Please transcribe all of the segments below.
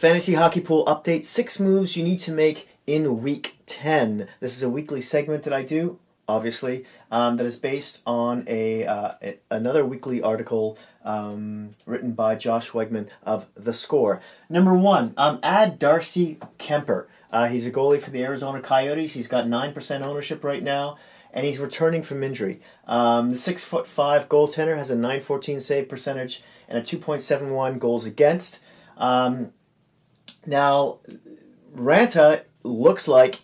Fantasy Hockey Pool Update, 6 moves you need to make in Week 10. This is a weekly segment that I do, obviously, that is based on another weekly article written by Josh Wegman of The Score. Number 1, add Darcy Kuemper. He's a goalie for the Arizona Coyotes. He's got 9% ownership right now, and he's returning from injury. The 6'5" goaltender has a .914 save percentage and a 2.71 goals against. Now, Ranta looks like,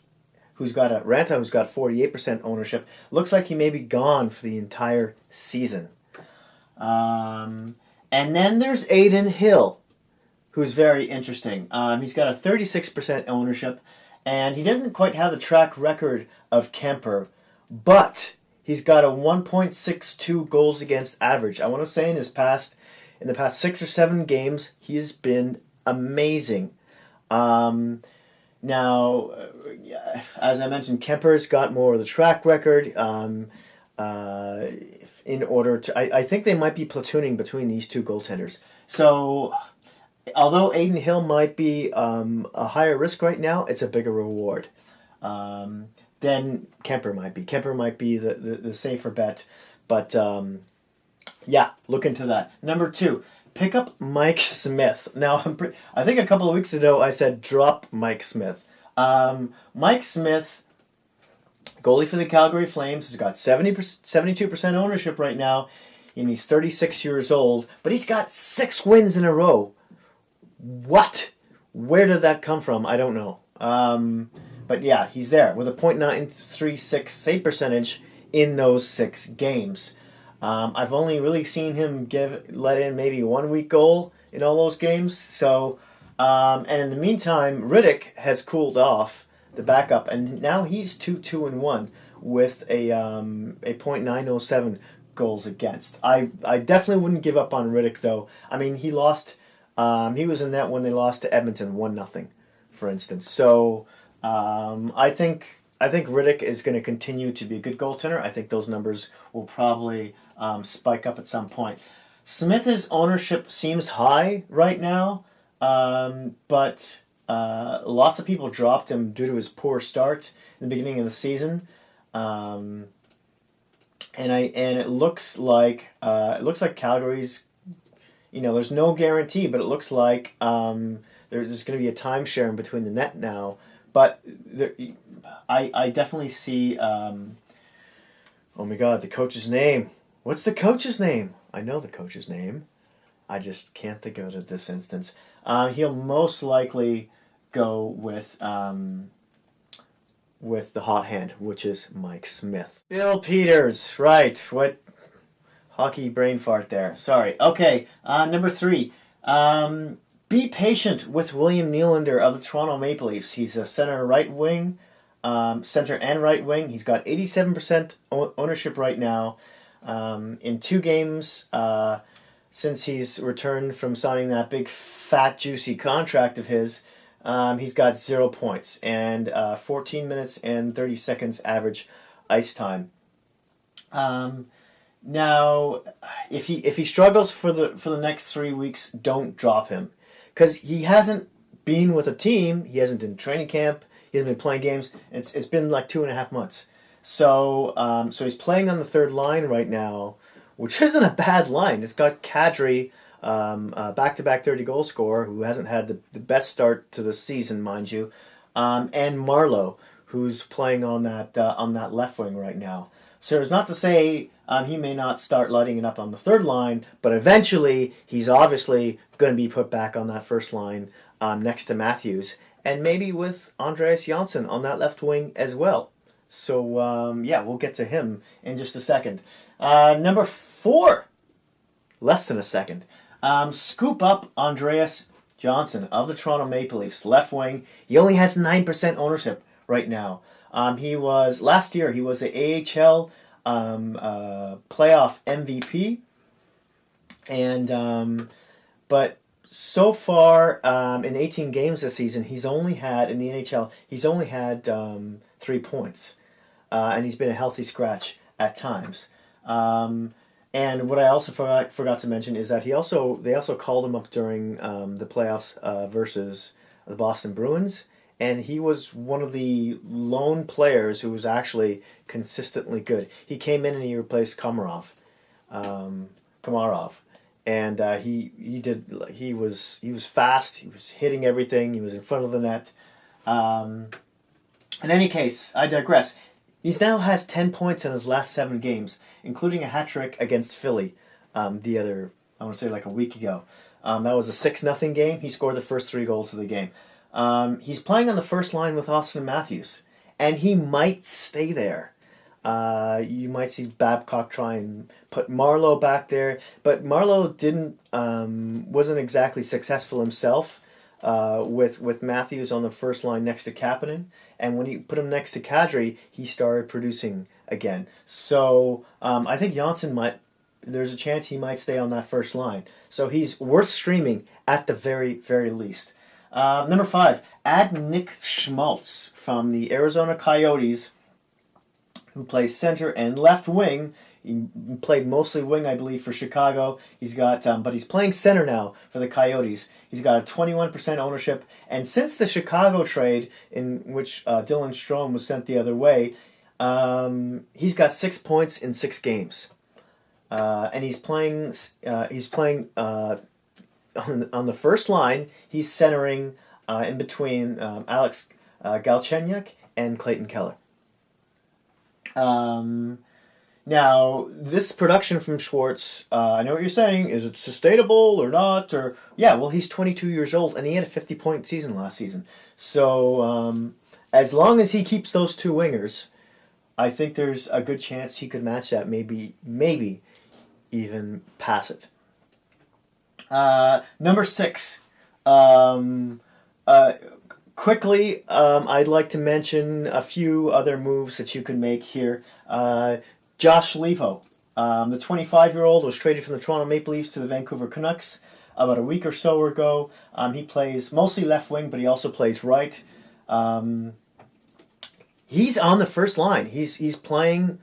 who's got 48% ownership, looks like he may be gone for the entire season. And then there's Adin Hill, who's very interesting. He's got a 36% ownership, and he doesn't quite have the track record of Kuemper, but he's got a 1.62 goals against average. I want to say in the past 6 or 7 games, he has been amazing. Now, as I mentioned, Kuemper's got more of the track record. In order to, I think they might be platooning between these two goaltenders. So, although Adin Hill might be a higher risk right now, it's a bigger reward than Kuemper might be. Kuemper might be the safer bet, but yeah, look into that. Number 2. Pick up Mike Smith. Now, I think a couple of weeks ago I said drop Mike Smith. Mike Smith, goalie for the Calgary Flames, has got 72% ownership right now, and he's 36 years old, but he's got 6 wins in a row. What? Where did that come from? I don't know. But yeah, he's there with a .936 save percentage in those 6 games. I've only really seen him let in maybe 1 week goal in all those games. So, and in the meantime, Riddick has cooled off, the backup, and now he's 2-2-1 with a .907 goals against. I definitely wouldn't give up on Riddick though. I mean, he lost. He was in that when they lost to Edmonton 1-0, for instance. So, I think Riddick is going to continue to be a good goaltender. I think those numbers will probably spike up at some point. Smith's ownership seems high right now, but lots of people dropped him due to his poor start in the beginning of the season, and it looks like Calgary's. There's no guarantee, but it looks like there's going to be a timeshare in between the net now. But I definitely see. Oh my God, the coach's name. What's the coach's name? I know the coach's name. I just can't think of it at this instance. He'll most likely go with the hot hand, which is Mike Smith. Bill Peters, right? What hockey brain fart there? Sorry. Okay, number 3. Be patient with William Nylander of the Toronto Maple Leafs. He's a center and right wing. He's got 87% ownership right now. In 2 games since he's returned from signing that big, fat, juicy contract of his, he's got 0 points and 14 minutes and 30 seconds average ice time. Now, if he struggles for the next 3 weeks, don't drop him. Because he hasn't been with a team, he hasn't been in training camp, he hasn't been playing games. It's been like 2.5 months. So he's playing on the 3rd line right now, which isn't a bad line. It's got Kadri, back-to-back 30-goal scorer, who hasn't had the best start to the season, mind you, and Marleau, who's playing on that left wing right now. So it's not to say he may not start lighting it up on the 3rd line, but eventually he's obviously going to be put back on that 1st line next to Matthews, and maybe with Andreas Johnsson on that left wing as well. So, yeah, we'll get to him in just a second. Number 4, less than a second. Scoop up Andreas Johnsson of the Toronto Maple Leafs, left wing. He only has 9% ownership right now. Last year, he was the AHL playoff MVP, and but so far in 18 games this season, he's only had 3 points, and he's been a healthy scratch at times. And what I also forgot to mention is that they also called him up during the playoffs versus the Boston Bruins, and he was one of the lone players who was actually consistently good. He came in and he replaced Komarov, and he was fast. He was hitting everything. He was in front of the net. In any case, I digress. He now has 10 points in his last 7 games, including a hat trick against Philly I want to say like a week ago. That was a 6-0 game. He scored the first 3 goals of the game. He's playing on the first line with Austin Matthews, and he might stay there. You might see Babcock try and put Marleau back there, but Marleau wasn't exactly successful himself with Matthews on the first line next to Kapanen. And when he put him next to Kadri, he started producing again. So I think there's a chance he might stay on that first line. So he's worth streaming at the very, very least. Number 5, add Nick Schmaltz from the Arizona Coyotes, who plays center and left wing. He played mostly wing, I believe, for Chicago. But he's playing center now for the Coyotes. He's got a 21% ownership, and since the Chicago trade, in which Dylan Strome was sent the other way, he's got 6 points in 6 games, and he's playing. On the first line. He's centering in between Alex Galchenyuk and Clayton Keller. Now, this production from Schwartz, I know what you're saying. Is it sustainable or not? He's 22 years old, and he had a 50-point season last season. So, as long as he keeps those 2 wingers, I think there's a good chance he could match that, maybe even pass it. Number 6. Quickly, I'd like to mention a few other moves that you can make here. Josh Leivo, the 25-year-old, was traded from the Toronto Maple Leafs to the Vancouver Canucks about a week or so ago. He plays mostly left wing, but he also plays right. He's on the first line. He's playing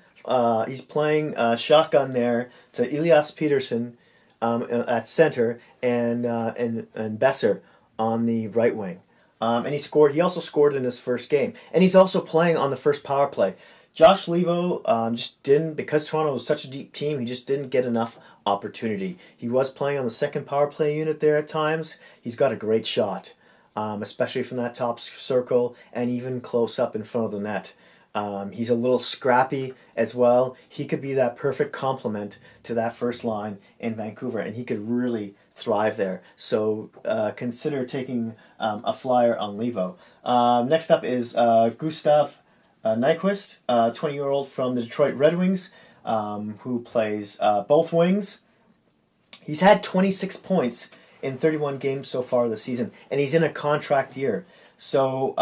shotgun there to Elias Peterson at center and Besser on the right wing. And he also scored in his first game, and he's also playing on the first power play. Josh Leivo just didn't, because Toronto was such a deep team, he just didn't get enough opportunity. He was playing on the second power play unit there at times. He's got a great shot, especially from that top circle and even close up in front of the net. He's a little scrappy as well. He could be that perfect complement to that first line in Vancouver, and he could really thrive there. So consider taking a flyer on Leivo. Next up is Gustav Nyquist, 20-year-old from the Detroit Red Wings, who plays both wings. He's had 26 points in 31 games so far this season, and he's in a contract year. So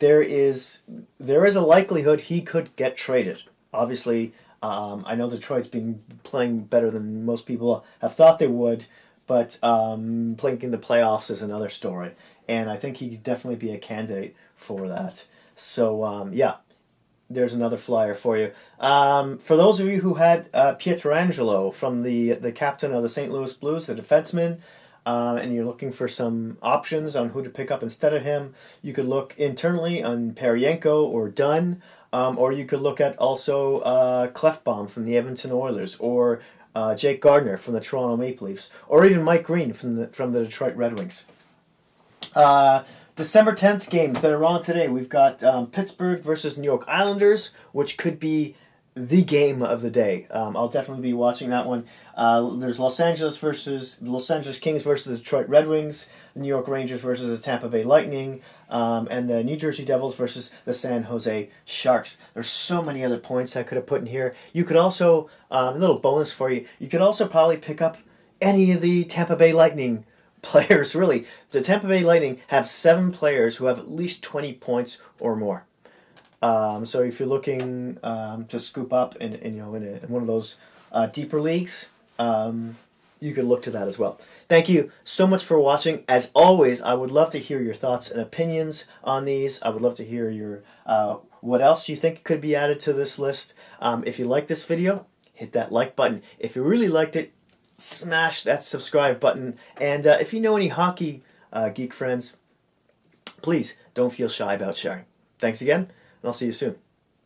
there is a likelihood he could get traded. Obviously, I know Detroit's been playing better than most people have thought they would, but playing in the playoffs is another story, and I think he could definitely be a candidate for that. So, there's another flyer for you. For those of you who had Pietrangelo from the captain of the St. Louis Blues, the defenseman, and you're looking for some options on who to pick up instead of him, you could look internally on Paryenko or Dunn, or you could look at also Klefbom from the Edmonton Oilers, or Jake Gardner from the Toronto Maple Leafs, or even Mike Green from the Detroit Red Wings. December 10th games that are on today. We've got Pittsburgh versus New York Islanders, which could be the game of the day. I'll definitely be watching that one. There's Los Angeles Kings versus the Detroit Red Wings, the New York Rangers versus the Tampa Bay Lightning, and the New Jersey Devils versus the San Jose Sharks. There's so many other points I could have put in here. You could also, a little bonus for you, you could also probably pick up any of the Tampa Bay Lightning players. Really, the Tampa Bay Lightning have 7 players who have at least 20 points or more. So if you're looking to scoop up in one of those deeper leagues, you could look to that as well. Thank you so much for watching. As always, I would love to hear your thoughts and opinions on these. I would love to hear your what else you think could be added to this list. If you like this video, hit that like button. If you really liked it, smash that subscribe button. And if you know any hockey geek friends, please don't feel shy about sharing. Thanks again, and I'll see you soon.